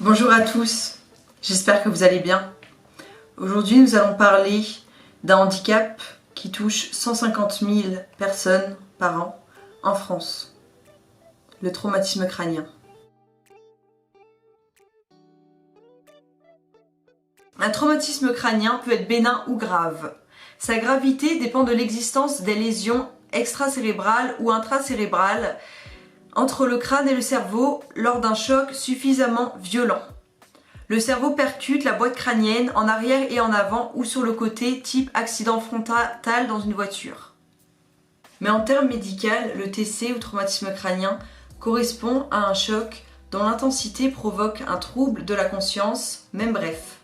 Bonjour à tous, j'espère que vous allez bien. Aujourd'hui nous allons parler d'un handicap qui touche 150 000 personnes par an en France, le traumatisme crânien. Un traumatisme crânien peut être bénin ou grave. Sa gravité dépend de l'existence des lésions extracérébrales ou intracérébrales entre le crâne et le cerveau lors d'un choc suffisamment violent. Le cerveau percute la boîte crânienne en arrière et en avant ou sur le côté, type accident frontal dans une voiture. Mais en termes médicaux, le TC ou traumatisme crânien correspond à un choc dont l'intensité provoque un trouble de la conscience, même bref.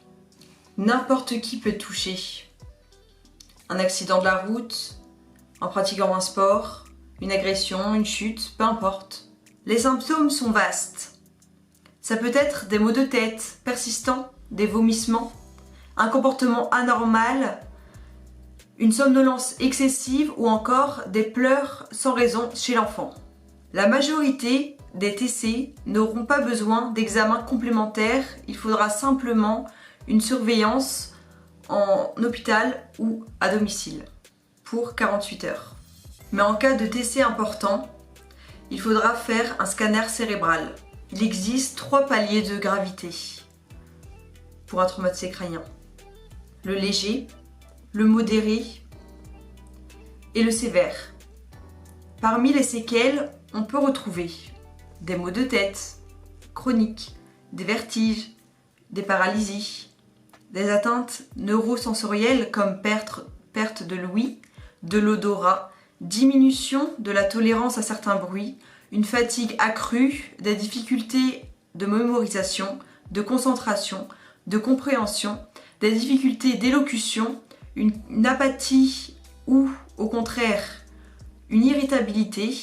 N'importe qui peut toucher. Un accident de la route, en pratiquant un sport, une agression, une chute, peu importe. Les symptômes sont vastes. Ça peut être des maux de tête persistants, des vomissements, un comportement anormal, une somnolence excessive ou encore des pleurs sans raison chez l'enfant. La majorité des TC n'auront pas besoin d'examen complémentaires, il faudra simplement une surveillance en hôpital ou à domicile pour 48 heures. Mais en cas de TC important, il faudra faire un scanner cérébral. Il existe 3 paliers de gravité pour un traumatisme crânien. Le léger, le modéré et le sévère. Parmi les séquelles, on peut retrouver des maux de tête chroniques, des vertiges, des paralysies, des atteintes neurosensorielles comme perte de l'ouïe, de l'odorat, diminution de la tolérance à certains bruits, une fatigue accrue, des difficultés de mémorisation, de concentration, de compréhension, des difficultés d'élocution, une apathie ou au contraire une irritabilité,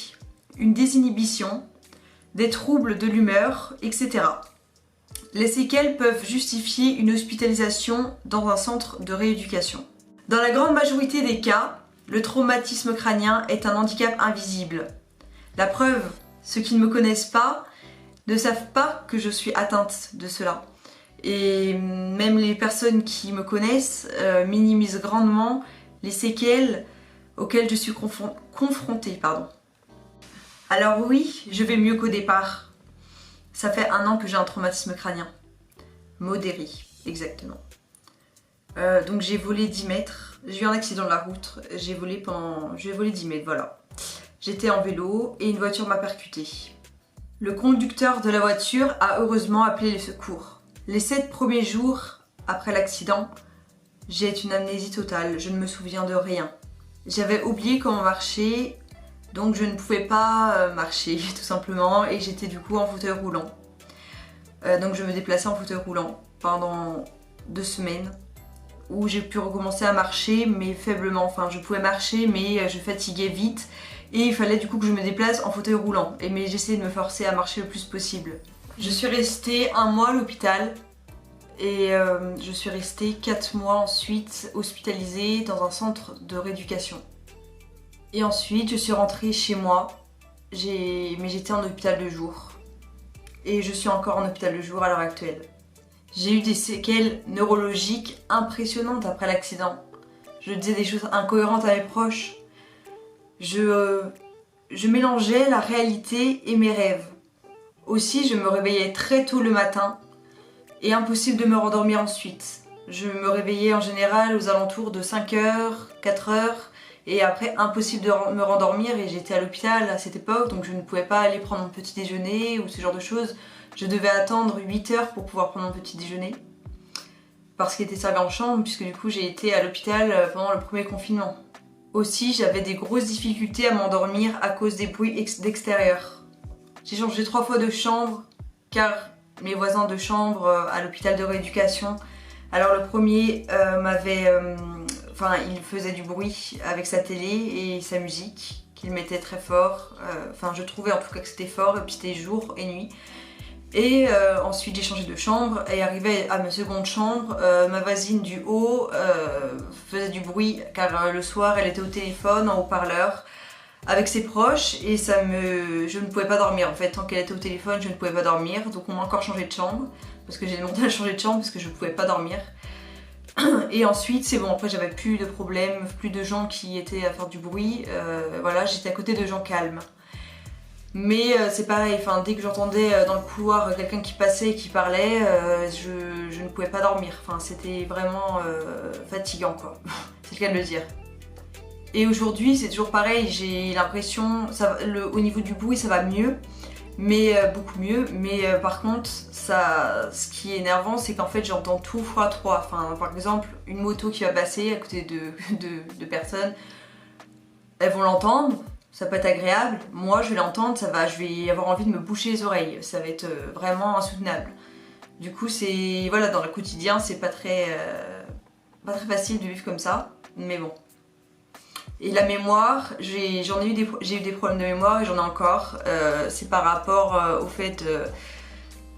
une désinhibition, des troubles de l'humeur, etc. Les séquelles peuvent justifier une hospitalisation dans un centre de rééducation. Dans la grande majorité des cas, le traumatisme crânien est un handicap invisible. La preuve, ceux qui ne me connaissent pas ne savent pas que je suis atteinte de cela. Et même les personnes qui me connaissent minimisent grandement les séquelles auxquelles je suis confrontée. Alors oui, je vais mieux qu'au départ. Ça fait 1 an que j'ai un traumatisme crânien. Modéré, exactement. Donc j'ai volé 10 mètres, j'ai eu un accident de la route, j'ai volé 10 mètres, voilà. J'étais en vélo et une voiture m'a percuté. Le conducteur de la voiture a heureusement appelé les secours. Les 7 premiers jours après l'accident, j'ai une amnésie totale, je ne me souviens de rien. J'avais oublié comment marcher, donc je ne pouvais pas marcher tout simplement et j'étais du coup en fauteuil roulant. Donc je me déplaçais en fauteuil roulant pendant 2 semaines. Où j'ai pu recommencer à marcher mais faiblement, enfin je pouvais marcher mais je fatiguais vite et il fallait du coup que je me déplace en fauteuil roulant mais j'essayais de me forcer à marcher le plus possible. Je suis restée 1 mois à l'hôpital et je suis restée 4 mois ensuite hospitalisée dans un centre de rééducation. Et ensuite je suis rentrée chez moi, mais j'étais en hôpital de jour et je suis encore en hôpital de jour à l'heure actuelle. J'ai eu des séquelles neurologiques impressionnantes après l'accident. Je disais des choses incohérentes à mes proches. Je mélangeais la réalité et mes rêves. Aussi, je me réveillais très tôt le matin et impossible de me rendormir ensuite. Je me réveillais en général aux alentours de 5h, 4h et après impossible de me rendormir et j'étais à l'hôpital à cette époque donc je ne pouvais pas aller prendre mon petit déjeuner ou ce genre de choses. Je devais attendre 8 heures pour pouvoir prendre mon petit déjeuner parce qu'il était servi en chambre puisque du coup j'ai été à l'hôpital pendant le premier confinement. Aussi j'avais des grosses difficultés à m'endormir à cause des bruits d'extérieur. J'ai changé 3 fois de chambre car mes voisins de chambre à l'hôpital de rééducation, alors le premier il faisait du bruit avec sa télé et sa musique qu'il mettait très fort, je trouvais en tout cas que c'était fort et puis c'était jour et nuit. Et ensuite j'ai changé de chambre et arrivé à ma seconde chambre, ma voisine du haut faisait du bruit car le soir elle était au téléphone en haut-parleur avec ses proches et je ne pouvais pas dormir en fait. Tant qu'elle était au téléphone, je ne pouvais pas dormir. Donc on m'a encore changé de chambre parce que j'ai demandé à changer de chambre parce que je ne pouvais pas dormir. Et ensuite c'est bon, après j'avais plus de problèmes, plus de gens qui étaient à faire du bruit. Voilà, j'étais à côté de gens calmes. Mais c'est pareil, enfin, dès que j'entendais dans le couloir quelqu'un qui passait et qui parlait, je ne pouvais pas dormir. Enfin, c'était vraiment fatigant quoi, c'est le cas de le dire. Et aujourd'hui c'est toujours pareil, j'ai l'impression, au niveau du bruit ça va mieux, mais beaucoup mieux. Mais par contre, ce qui est énervant c'est qu'en fait j'entends tout fois 3. Enfin, par exemple, une moto qui va passer à côté de personnes, elles vont l'entendre. Ça peut être agréable, moi je vais l'entendre, je vais avoir envie de me boucher les oreilles, ça va être vraiment insoutenable. Du coup voilà, dans le quotidien c'est pas très facile de vivre comme ça, mais bon. Et la mémoire, j'ai eu des problèmes de mémoire et j'en ai encore, c'est par rapport au fait,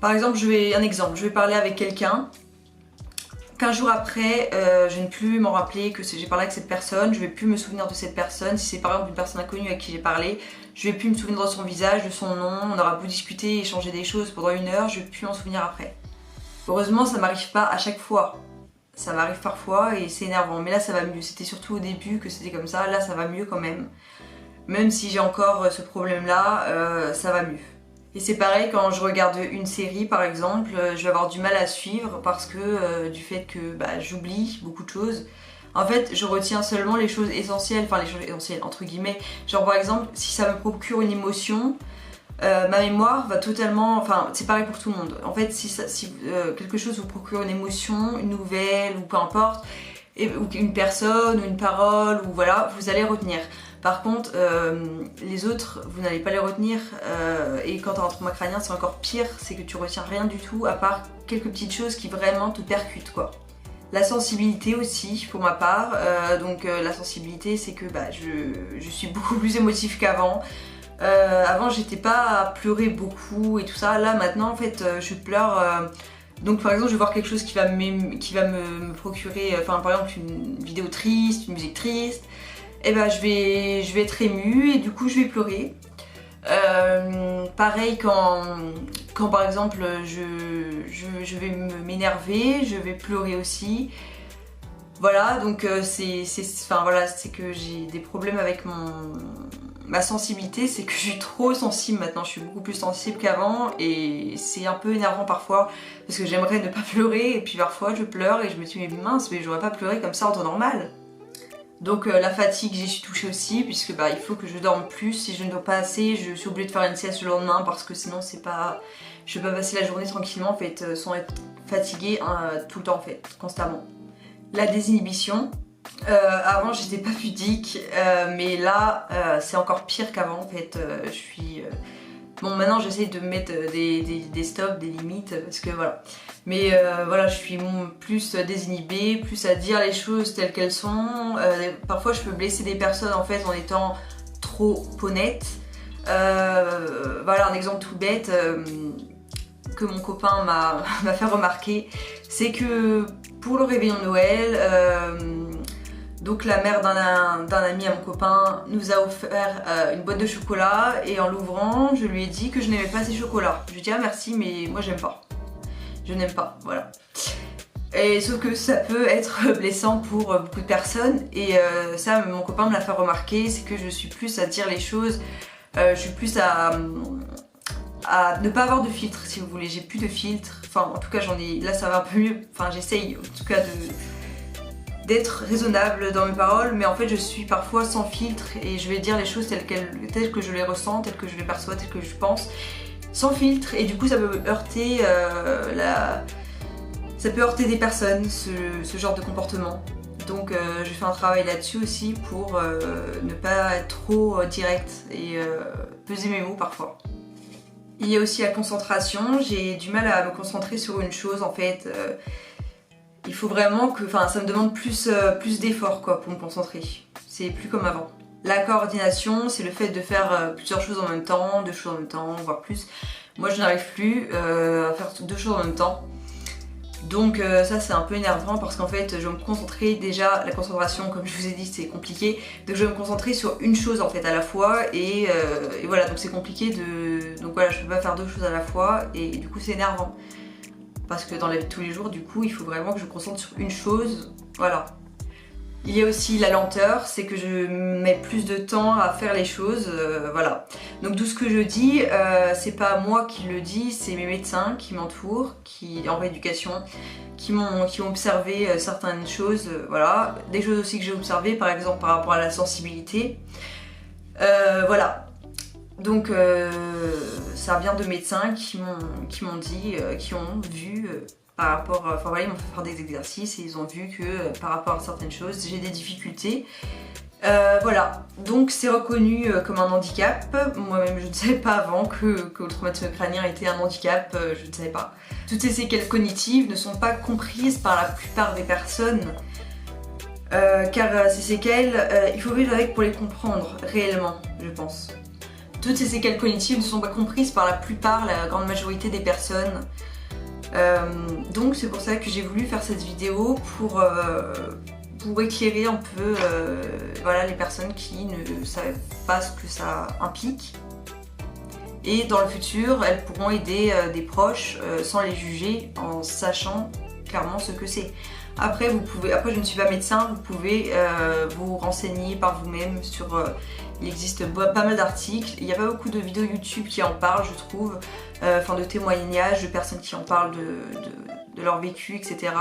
par exemple je vais parler avec quelqu'un. 15 jours après, je ne vais plus m'en rappeler que j'ai parlé avec cette personne, je vais plus me souvenir de cette personne. Si c'est par exemple une personne inconnue avec qui j'ai parlé, je vais plus me souvenir de son visage, de son nom, on aura beau discuter, échanger des choses pendant 1 heure, je vais plus m'en souvenir après. Heureusement ça m'arrive pas à chaque fois, ça m'arrive parfois et c'est énervant, mais là ça va mieux. C'était surtout au début que c'était comme ça, là ça va mieux quand même. Même si j'ai encore ce problème là, ça va mieux. Et c'est pareil quand je regarde une série par exemple, je vais avoir du mal à suivre parce que du fait que j'oublie beaucoup de choses. En fait, je retiens seulement les choses essentielles, enfin les choses essentielles entre guillemets. Genre par exemple, si ça me procure une émotion, ma mémoire va totalement, enfin c'est pareil pour tout le monde. En fait, si quelque chose vous procure une émotion, une nouvelle ou peu importe, ou une personne ou une parole ou voilà, vous allez retenir. Par contre, les autres, vous n'allez pas les retenir et quand t'as un trauma crânien, c'est encore pire, c'est que tu retiens rien du tout à part quelques petites choses qui vraiment te percutent quoi. La sensibilité aussi, pour ma part, la sensibilité c'est que je suis beaucoup plus émotive qu'avant. Avant j'étais pas à pleurer beaucoup et tout ça, là maintenant en fait je pleure. Donc par exemple je vais voir quelque chose qui va me procurer, par exemple une vidéo triste, une musique triste. Et je vais être émue et du coup je vais pleurer. Pareil quand par exemple je vais m'énerver, je vais pleurer aussi. Voilà, donc c'est que j'ai des problèmes avec ma sensibilité, c'est que je suis trop sensible maintenant, je suis beaucoup plus sensible qu'avant et c'est un peu énervant parfois parce que j'aimerais ne pas pleurer et puis parfois je pleure et je me dis mais mince, mais j'aurais pas pleuré comme ça en temps normal. Donc la fatigue, j'y suis touchée aussi puisque il faut que je dorme plus. Si je ne dors pas assez, je suis obligée de faire une sieste le lendemain parce que sinon je vais pas passer la journée tranquillement en fait sans être fatiguée tout le temps en fait, constamment. La désinhibition. Avant j'étais pas pudique, mais là c'est encore pire qu'avant en fait. Je suis bon, maintenant j'essaie de mettre des stops, des limites parce que voilà. Mais voilà, je suis plus désinhibée, plus à dire les choses telles qu'elles sont. Parfois je peux blesser des personnes en fait en étant trop honnête. Voilà un exemple tout bête que mon copain m'a fait remarquer, c'est que pour le réveillon de Noël, donc la mère d'un ami à mon copain nous a offert une boîte de chocolat et en l'ouvrant, je lui ai dit que je n'aimais pas ces chocolats. Je lui ai dit ah merci mais moi j'aime pas. Je n'aime pas, voilà. Et sauf que ça peut être blessant pour beaucoup de personnes et ça mon copain me l'a fait remarquer, c'est que je suis plus à dire les choses, je suis plus à ne pas avoir de filtre si vous voulez, j'ai plus de filtre, enfin en tout cas j'en ai, là ça va un peu mieux, enfin j'essaye en tout cas d'être raisonnable dans mes paroles, mais en fait je suis parfois sans filtre et je vais dire les choses telles que je les ressens, telles que je les perçois, telles que je pense, sans filtre, et du coup ça peut heurter des personnes, ce genre de comportement. Donc je fais un travail là-dessus aussi pour ne pas être trop directe et peser mes mots parfois. Il y a aussi la concentration, j'ai du mal à me concentrer sur une chose en fait. Il faut vraiment que, ça me demande plus d'efforts quoi pour me concentrer. C'est plus comme avant. La coordination, c'est le fait de faire plusieurs choses en même temps, 2 choses en même temps, voire plus. Moi je n'arrive plus à faire 2 choses en même temps. Donc ça c'est un peu énervant parce qu'en fait je vais me concentrer, déjà la concentration comme je vous ai dit c'est compliqué, donc je vais me concentrer sur une chose en fait à la fois et voilà, donc c'est compliqué donc voilà, je peux pas faire deux choses à la fois et du coup c'est énervant parce que dans la vie de tous les jours du coup il faut vraiment que je me concentre sur une chose, voilà. Il y a aussi la lenteur, c'est que je mets plus de temps à faire les choses, voilà. Donc tout ce que je dis, c'est pas moi qui le dis, c'est mes médecins qui m'entourent, qui en rééducation, qui ont observé certaines choses, voilà. Des choses aussi que j'ai observées, par exemple par rapport à la sensibilité, voilà. Donc ça vient de médecins qui m'ont dit, qui ont vu par rapport, enfin voilà, ils m'ont fait faire des exercices et ils ont vu que par rapport à certaines choses, j'ai des difficultés. Voilà, donc c'est reconnu comme un handicap. Moi-même je ne savais pas avant que le traumatisme crânien était un handicap, je ne savais pas. Toutes ces séquelles cognitives ne sont pas comprises par la plupart des personnes, car ces séquelles, il faut vivre avec pour les comprendre réellement, je pense. Toutes ces séquelles cognitives ne sont pas comprises par la plupart, la grande majorité des personnes. Donc c'est pour ça que j'ai voulu faire cette vidéo pour éclairer un peu voilà, les personnes qui ne savent pas ce que ça implique. Et dans le futur, elles pourront aider des proches sans les juger, en sachant clairement ce que c'est. Après, je ne suis pas médecin, vous pouvez vous renseigner par vous-même sur... il existe pas mal d'articles, il n'y a pas beaucoup de vidéos YouTube qui en parlent, je trouve, enfin de témoignages, de personnes qui en parlent de leur vécu, etc.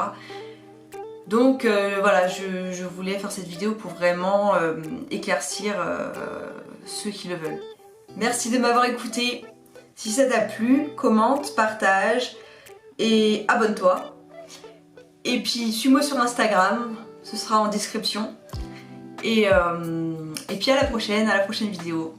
Donc voilà, je voulais faire cette vidéo pour vraiment éclaircir ceux qui le veulent. Merci de m'avoir écouté. Si ça t'a plu, commente, partage et abonne-toi. Et puis suis-moi sur Instagram, ce sera en description. Et puis à la prochaine vidéo.